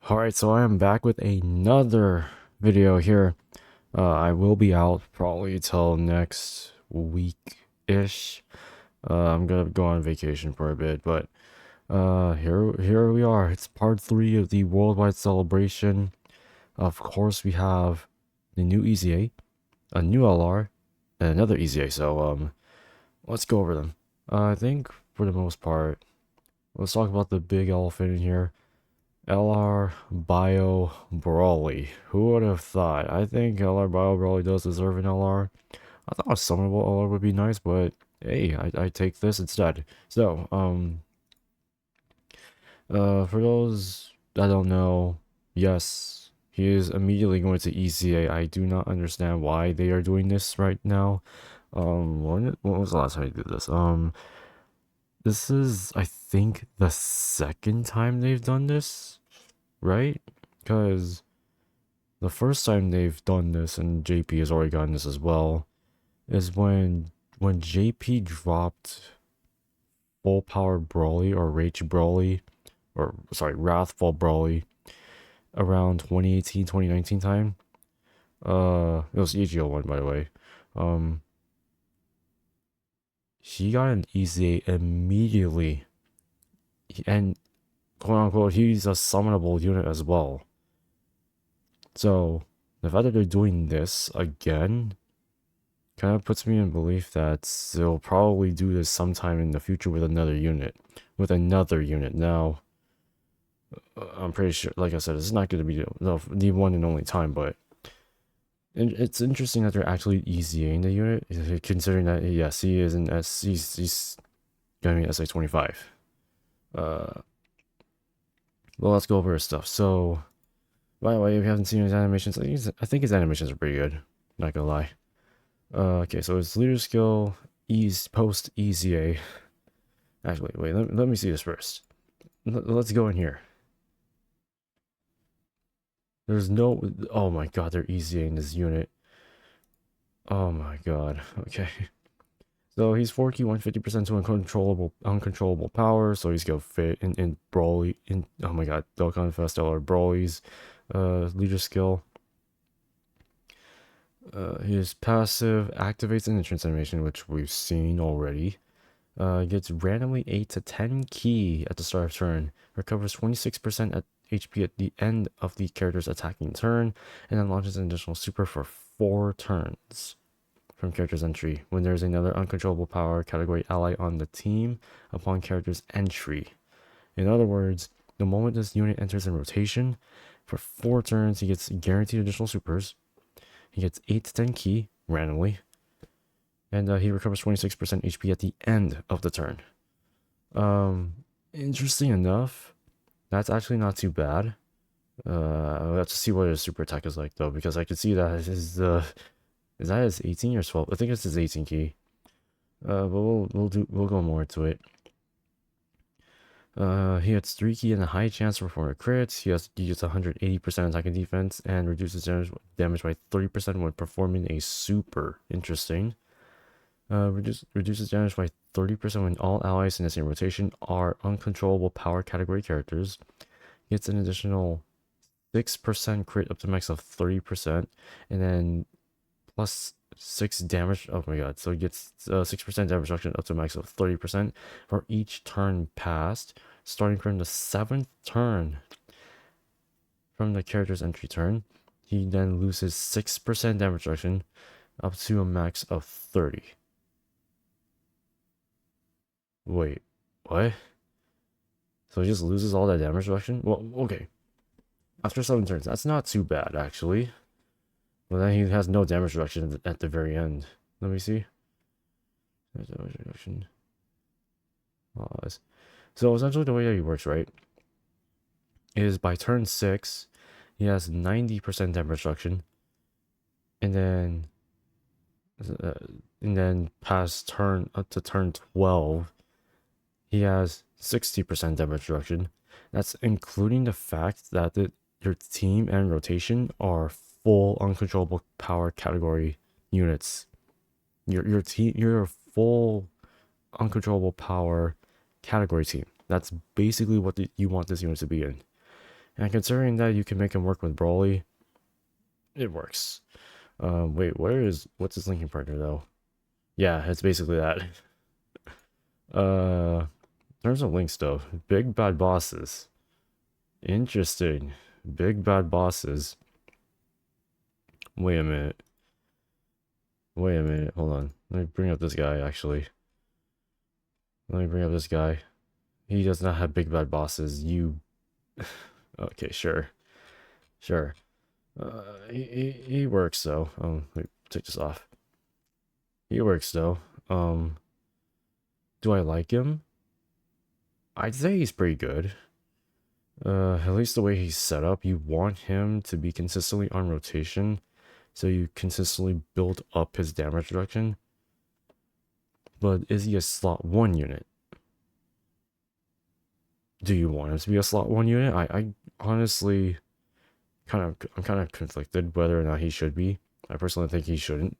Alright, so I am back with another video here. I will be out probably till next week-ish. I'm gonna go on vacation for a bit, but here we are. It's part 3 of the worldwide celebration. Of course, we have the new EZA, a new LR, and another EZA, so let's go over them. I think for the most part, let's talk about the big elephant in here. LR Bio BROLY. Who would have thought? I think LR Bio BROLY does deserve an LR. I thought a summonable LR would be nice, but hey, I take this instead. So, for those that don't know, yes, he is immediately going to ECA. I do not understand why they are doing this right now. When was the last time I did this? This is, I think, the second time they've done this, right? Because the first time they've done this, and JP has already gotten this as well, is when JP dropped full power Broly or Rage Broly, or sorry, Wrathful Broly around 2018, 2019 time. It was EGO one, by the way. He got an EZA immediately, and quote unquote, he's a summonable unit as well. So the fact that they're doing this again kind of puts me in belief that they'll probably do this sometime in the future with another unit. Now, I'm pretty sure, like I said, it's not going to be the one and only time, but it's interesting that they're actually EZAing the unit, considering that, yes, he is an S, he's going to be an SA-25. Well, let's go over his stuff. So, by the way, if you haven't seen his animations, I think his animations are pretty good, not gonna lie. Okay, so his leader skill, post EZA. Actually, wait, let me see this first. Let's go in here. There's no, oh my god, they're EZAing this unit. Oh my god, okay. So he's 4Q 150% to uncontrollable power, so he's gonna fit in Broly, oh my god, Dokkan Fest LR Broly's leader skill. His passive activates an entrance animation, which we've seen already. Gets randomly 8 to 10 ki at the start of turn. Recovers 26% at HP at the end of the character's attacking turn. And then launches an additional super for 4 turns from character's entry. When there's another uncontrollable power category ally on the team upon character's entry. In other words, the moment this unit enters in rotation, for 4 turns he gets guaranteed additional supers. He gets 8 to 10 ki randomly. And he recovers 26% HP at the end of the turn. Interesting enough, that's actually not too bad. We'll have to see what his super attack is like though, because I could see that his is that his 18 or 12? I think it's his 18 ki. But we'll go more into it. He gets 3 ki and a high chance for performing crits. He gets 180% attack and defense and reduces damage by 30% when performing a super. Interesting. Reduces damage by 30% when all allies in the same rotation are uncontrollable power category characters. Gets an additional 6% crit up to max of 30%, and then plus 6 damage. Oh my god, so he gets 6% damage reduction up to max of 30% for each turn passed, starting from the 7th turn from the character's entry turn. He then loses 6% damage reduction up to a max of 30. Wait, what? So he just loses all that damage reduction? Well, okay. After 7 turns, that's not too bad, actually. But then he has no damage reduction at the very end. Let me see. Damage reduction. So essentially the way that he works, right, is by turn 6, he has 90% damage reduction. And then past turn up to turn 12, he has 60% damage reduction. That's including the fact that your team and rotation are full uncontrollable power category units. Your full uncontrollable power category team. That's basically what you want this unit to be in. And considering that you can make him work with BROLY, it works. Wait, what's his linking partner though? Yeah, it's basically that. In terms of links though, big bad bosses. Interesting. Big bad bosses. Wait a minute. Wait a minute. Hold on. Let me bring up this guy actually. Let me bring up this guy. He does not have big bad bosses. You. Okay, sure. Sure. He works though. Let me take this off. He works though. Do I like him? I'd say he's pretty good. At least the way he's set up, you want him to be consistently on rotation, so you consistently build up his damage reduction. But is he a slot 1 unit? Do you want him to be a slot 1 unit? I honestly I'm kind of conflicted whether or not he should be. I personally think he shouldn't.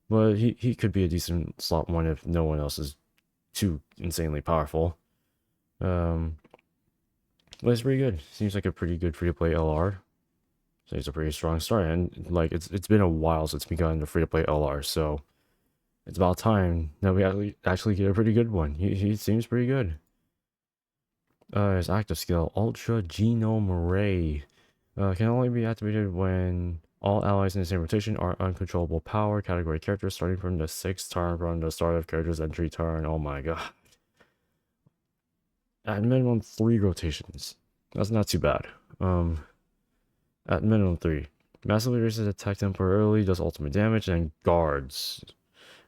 But he could be a decent slot 1 if no one else is too insanely powerful. But it's pretty good. Seems like a pretty good free-to-play LR. So it's a pretty strong start, and like it's been a while since we got into free-to-play LR, so it's about time that we actually get a pretty good one. He seems pretty good. His active skill, Ultra Genome Array, can only be activated when all allies in the same rotation are uncontrollable power category characters starting from the 6th turn from the start of character's entry turn. Oh my god. At minimum 3 rotations. That's not too bad. At minimum 3. Massively raises attack temporarily, does ultimate damage, and guards.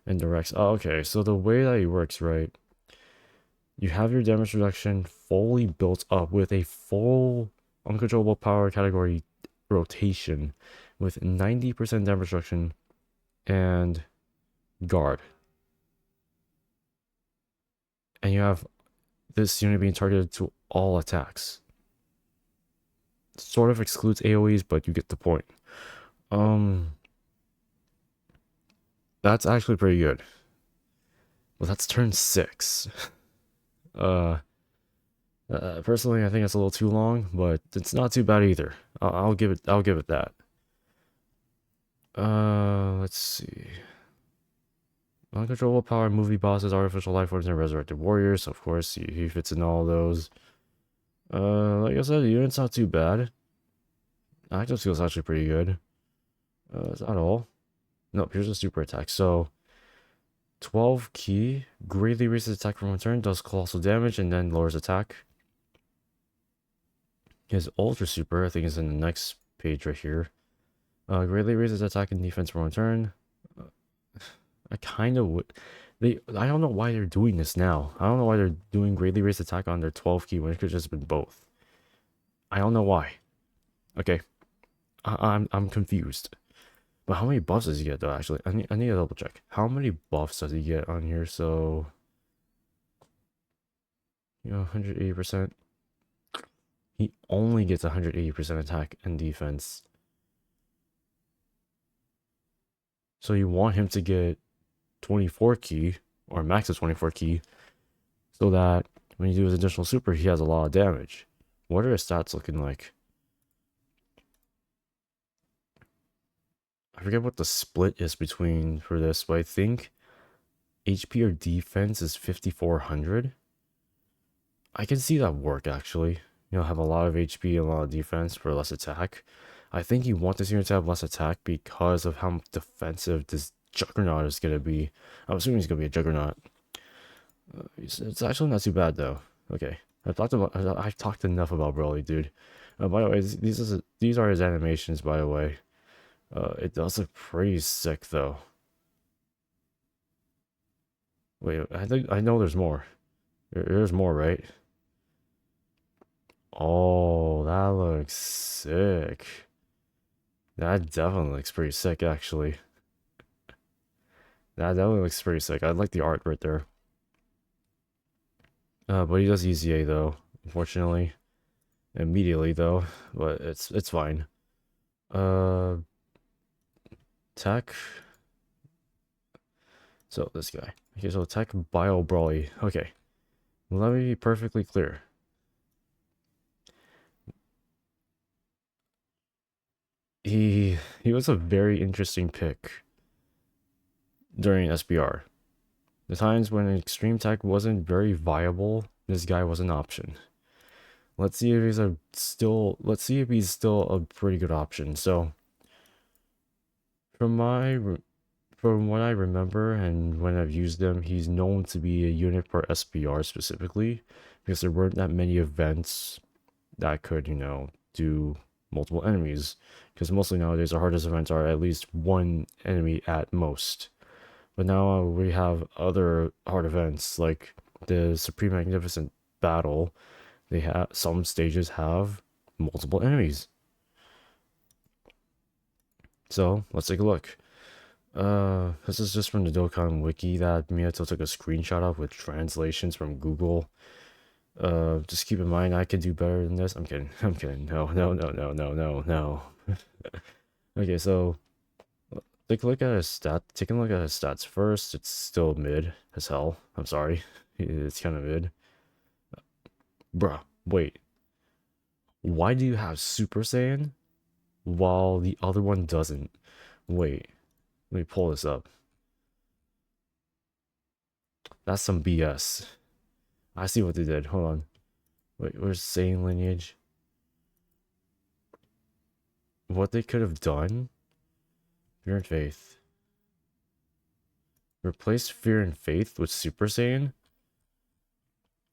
And directs. Oh, okay, so the way that he works, right? You have your damage reduction fully built up with a full uncontrollable power category rotation with 90% damage reduction and guard. And you have this unit being targeted to all attacks. Sort of excludes AoEs, but you get the point. That's actually pretty good. Well, that's turn 6. Personally, I think it's a little too long, but it's not too bad either. I'll give it that. Let's see. Uncontrollable power, movie bosses, artificial life forms, and resurrected warriors. Of course, he fits in all those. Like I said, the unit's not too bad. Active skill's actually pretty good. Is that all? Nope, here's a super attack. So, 12 key, greatly raises attack from one turn, does colossal damage, and then lowers attack. His ultra super, I think, is in the next page right here. Greatly raises attack and defense for one turn. I kind of would. I don't know why they're doing this now. I don't know why they're doing greatly raised attack on their 12 key when it could just been both. I don't know why. Okay, I'm confused. But how many buffs does he get though? Actually, I need to double check. How many buffs does he get on here? So, 180%. He only gets 180% attack and defense. So you want him to get 24 key, or max of 24 key, so that when you do his additional super, he has a lot of damage. What are his stats looking like? I forget what the split is between for this, but I think HP or defense is 5,400. I can see that work actually. Have a lot of HP and a lot of defense for less attack. I think you want this unit to have less attack because of how defensive this Juggernaut is going to be. I'm assuming he's going to be a Juggernaut. It's actually not too bad though. Okay, I've talked enough about BROLY, dude. By the way, these are his animations. By the way, it does look pretty sick though. Wait, I know there's more. There's more, right? Oh, that looks sick. That definitely looks pretty sick, actually. That definitely looks pretty sick. I like the art right there. But he does EZA though, unfortunately. Immediately though, but it's fine. Tech. So this guy. Okay, so tech bio BROLY. Okay. Let me be perfectly clear. he was a very interesting pick during SBR. The times when extreme tech wasn't very viable, this guy was an option. Let's see if he's still a pretty good option. So from from what I remember and when I've used him, he's known to be a unit per SBR specifically, because there weren't that many events that could, do multiple enemies. Because mostly nowadays our hardest events are at least one enemy at most. But now we have other hard events like the Supreme Magnificent Battle. Some stages have multiple enemies. So let's take a look. This is just from the Dokkan wiki that Miyato took a screenshot of with translations from Google. Just keep in mind I could do better than this. I'm kidding. I'm kidding. No, no, no, no, no, no, no. Okay, so taking a look at his stats first. It's still mid as hell. I'm sorry. It's kind of mid. Bruh, wait. Why do you have Super Saiyan while the other one doesn't? Wait. Let me pull this up. That's some BS. I see what they did. Hold on. Wait, where's Saiyan lineage? What they could have done? Fear and Faith. Replace Fear and Faith with Super Saiyan.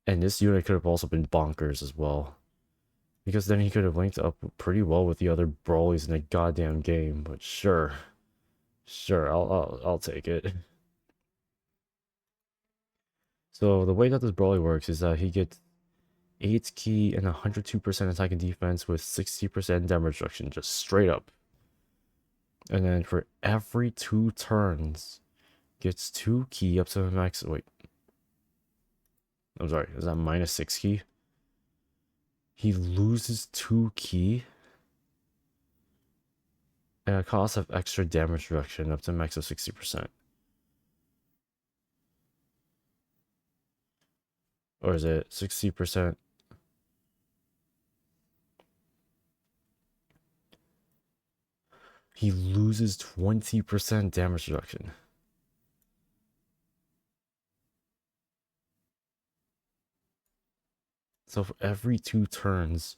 And this unit could have also been bonkers as well. Because then he could have linked up pretty well with the other Brolys in the goddamn game. But sure. Sure, I'll take it. So the way that this Broly works is that he gets 8 ki and 102% attack and defense with 60% damage reduction, just straight up. And then for every 2 turns, gets 2 ki up to the max. Wait. I'm sorry, is that minus 6 ki? He loses 2 ki. And a cost of extra damage reduction up to a max of 60%. Or is it 60%? He loses 20% damage reduction. So for every 2 turns,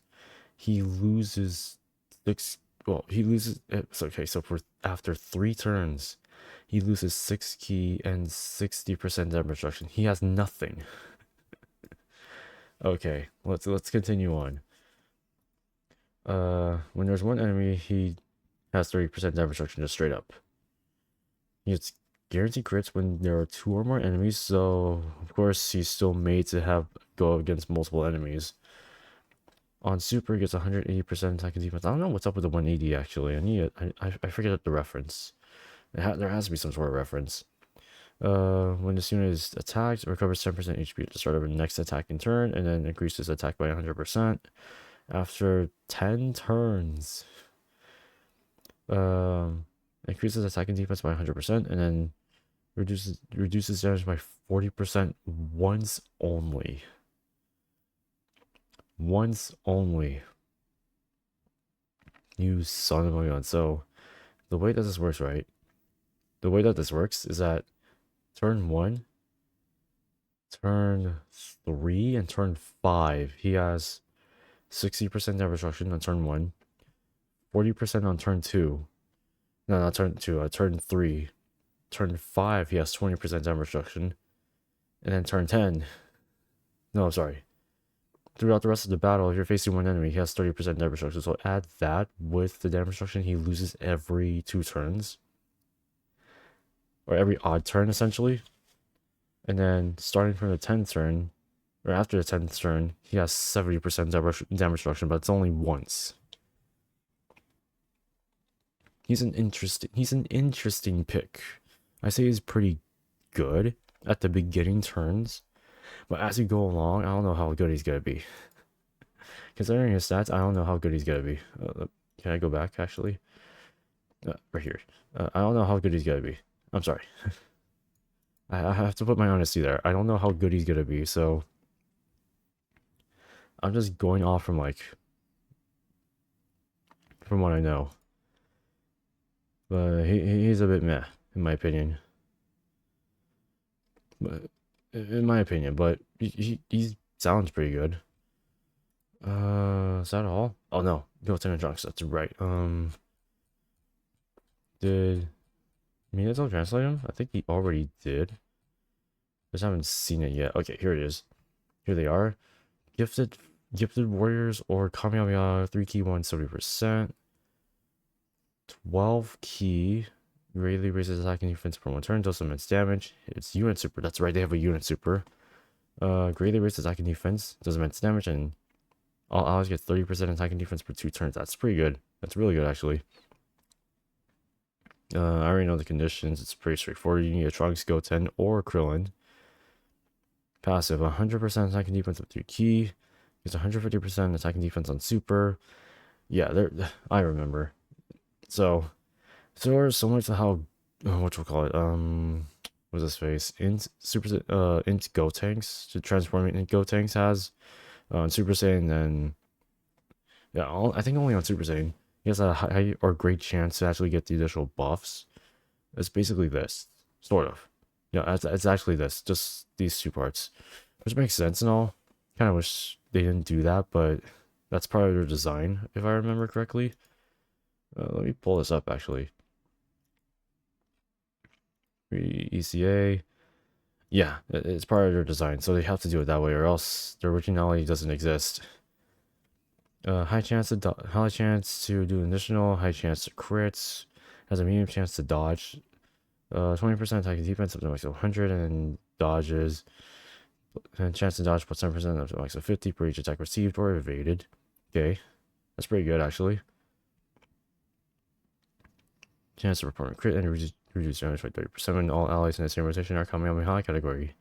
he loses 6. Well, he loses. It's okay. So for after 3 turns, he loses 6 ki and 60% damage reduction. He has nothing. Okay, let's continue on. When there's one enemy, he has 30% damage reduction just straight up. He gets guaranteed crits when there are 2 or more enemies, so of course he's still made to have go against multiple enemies. On Super, he gets 180% attack and defense. I don't know what's up with the 180 actually. I forget the reference. There has to be some sort of reference. When this unit is attacked, it recovers 10% HP at the start of the next attacking turn, and then increases attack by 100% after 10 turns. Increases attack and defense by 100%, and then reduces damage by 40% once only. Once only. You son of a gun. So, the way that this works, right? The way that this works is that turn 1, turn 3, and turn 5, he has 60% damage reduction on turn 1, 40% on turn 2. No, not turn 2, turn 3. Turn 5, he has 20% damage reduction. And then turn 10. No, sorry. Throughout the rest of the battle, if you're facing one enemy, he has 30% damage reduction. So add that with the damage reduction he loses every 2 turns. Or every odd turn, essentially. And then starting from the 10th turn, or after the 10th turn, he has 70% damage reduction, but it's only once. He's an interesting pick. I say he's pretty good at the beginning turns, but as you go along, I don't know how good he's gonna be. Considering his stats, I don't know how good he's gonna be. Can I go back, actually? Right here. I don't know how good he's gonna be. I'm sorry. I have to put my honesty there. I don't know how good he's gonna be, so I'm just going off from what I know. But he's a bit meh, in my opinion. But but he sounds pretty good. Is that all? Oh no, built-in trunks. That's right. Did Minato translate him? I think he already did. Just haven't seen it yet. Okay, here it is. Here they are. Gifted warriors or Kamehameha 3 key 170%. 12 key. Greatly raises attack and defense per 1 turn, does immense damage. It's unit super. That's right, they have a unit super. Greatly raises attack and defense, does immense damage, and all allies get 30% attack and defense per 2 turns. That's pretty good. That's really good, actually. I already know the conditions. It's pretty straightforward. You need a Trunks, Goten, or Krillin. Passive, 100% attack and defense with 3 key. Gets 150% attack and defense on super. Yeah, I remember. So, sort of similar to how, what we'll call it, what's this face? Int Gotenks, to transform it into Gotenks has on Super Saiyan, then yeah, I think only on Super Saiyan. He has a high or great chance to actually get the additional buffs. It's basically this, sort of. Yeah, it's actually this, just these two parts, which makes sense and all. Kind of wish they didn't do that, but that's part of their design, if I remember correctly. Let me pull this up, actually. ECA. Yeah, it's part of their design, so they have to do it that way, or else the originality doesn't exist. High chance to do additional, high chance to crits, has a medium chance to dodge, 20% attack and defense up to max of 100, and dodges, and chance to dodge plus 10% up to max of 50 per each attack received or evaded. Okay, that's pretty good, actually. Chance to perform a crit and reduce damage by 30% when all allies in the same rotation are coming on the high category.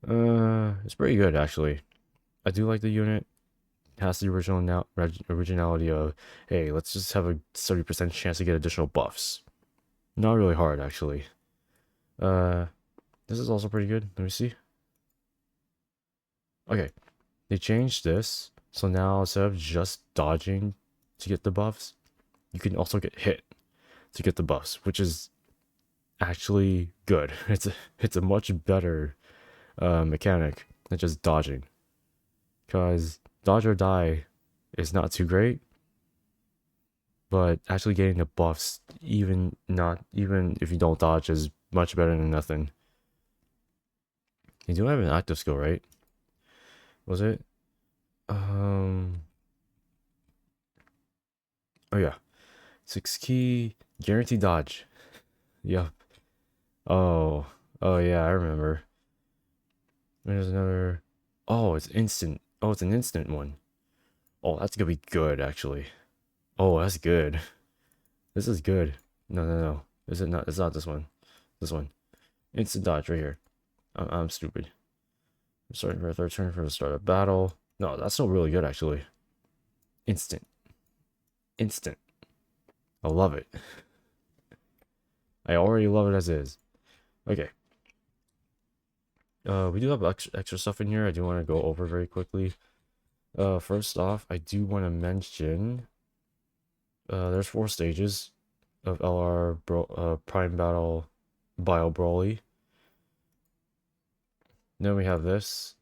It's pretty good, actually. I do like the unit. It has the originality of, hey, let's just have a 30% chance to get additional buffs. Not really hard, actually. This is also pretty good. Let me see. Okay, they changed this, so now instead of just dodging to get the buffs, you can also get hit to get the buffs, which is actually good. It's a much better mechanic than just dodging, because dodge or die is not too great, but actually getting the buffs, even if you don't dodge, is much better than nothing. You do have an active skill, right? Was it? Oh yeah, 6 key guaranteed dodge. Yep. Oh yeah, I remember. There's another. Oh, it's instant. Oh, it's an instant one. Oh, that's gonna be good, actually. Oh, that's good. This is good. No. Is it not? It's not this one. This one. Instant dodge right here. I'm stupid. Starting for a third turn for the start of battle. No, that's not really good, actually. Instant. I love it. I already love it as is. Okay. We do have extra stuff in here I do want to go over very quickly. First off, I do want to mention there's 4 stages of LR Prime Battle Bio BROLY. Then we have this.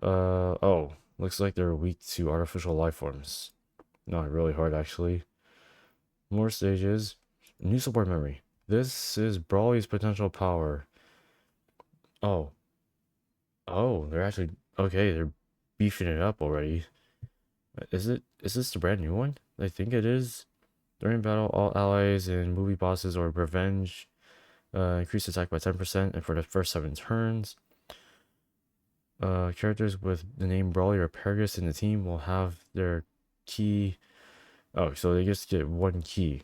Oh, looks like they're weak to artificial life forms. Not really hard, actually. More stages. New support memory. This is BROLY's potential power. Oh, they're actually okay. They're beefing it up already. Is this the brand new one? I think it is. During battle, all allies and movie bosses or revenge increase attack by 10%, and for the first 7 turns, characters with the name BROLY or Paragus in the team will have their key. Oh, so they just get 1 key.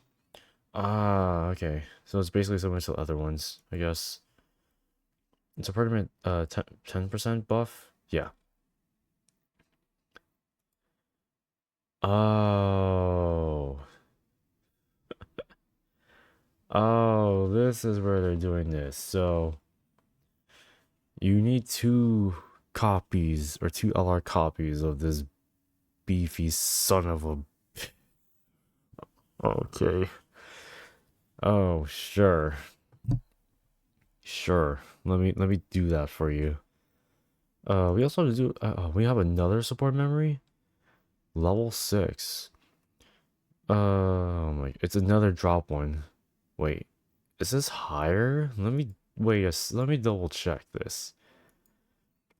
Ah, okay. So it's basically similar to the other ones, I guess. It's a permanent 10% buff. Yeah. Oh. Oh, this is where they're doing this. So you need 2 copies or 2 LR copies of this beefy son of a. Okay. Oh, sure. Sure. Let me do that for you. We also have to do we have another support memory. Level 6. Oh my, it's another drop one. Wait, is this higher? Let me wait. Let me double check this.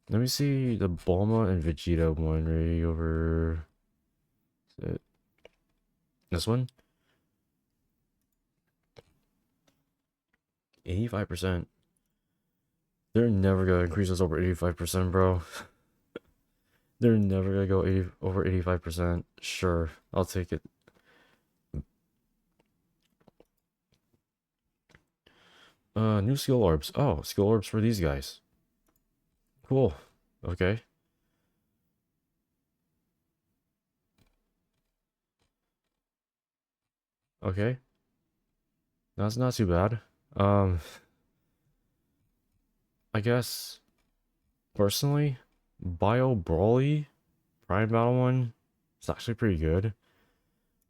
Let me see the Bulma and Vegeta one right over. Is it this one? 85%. They're never gonna increase us over 85%, bro. They're never gonna go over 85%. Sure, I'll take it. New skill orbs. Oh, skill orbs for these guys. Cool. Okay. Okay. That's not too bad. Um, I guess personally, Bio BROLY Prime Battle one is actually pretty good.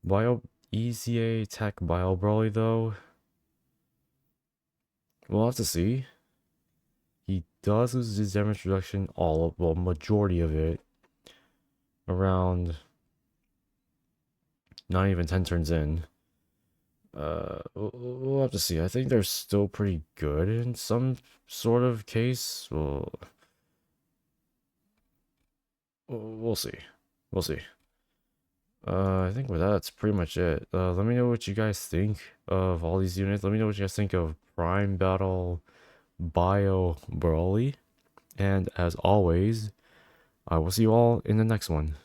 Bio ECA Tech Bio BROLY though, we'll have to see. He does lose his damage reduction all of, well, majority of it around not even 10 turns in. We'll have to see. I think they're still pretty good in some sort of case. We'll see. We'll see. I think with that, that's pretty much it. Let me know what you guys think of all these units. Let me know what you guys think of Prime Battle Bio Broly. And as always, I will see you all in the next one.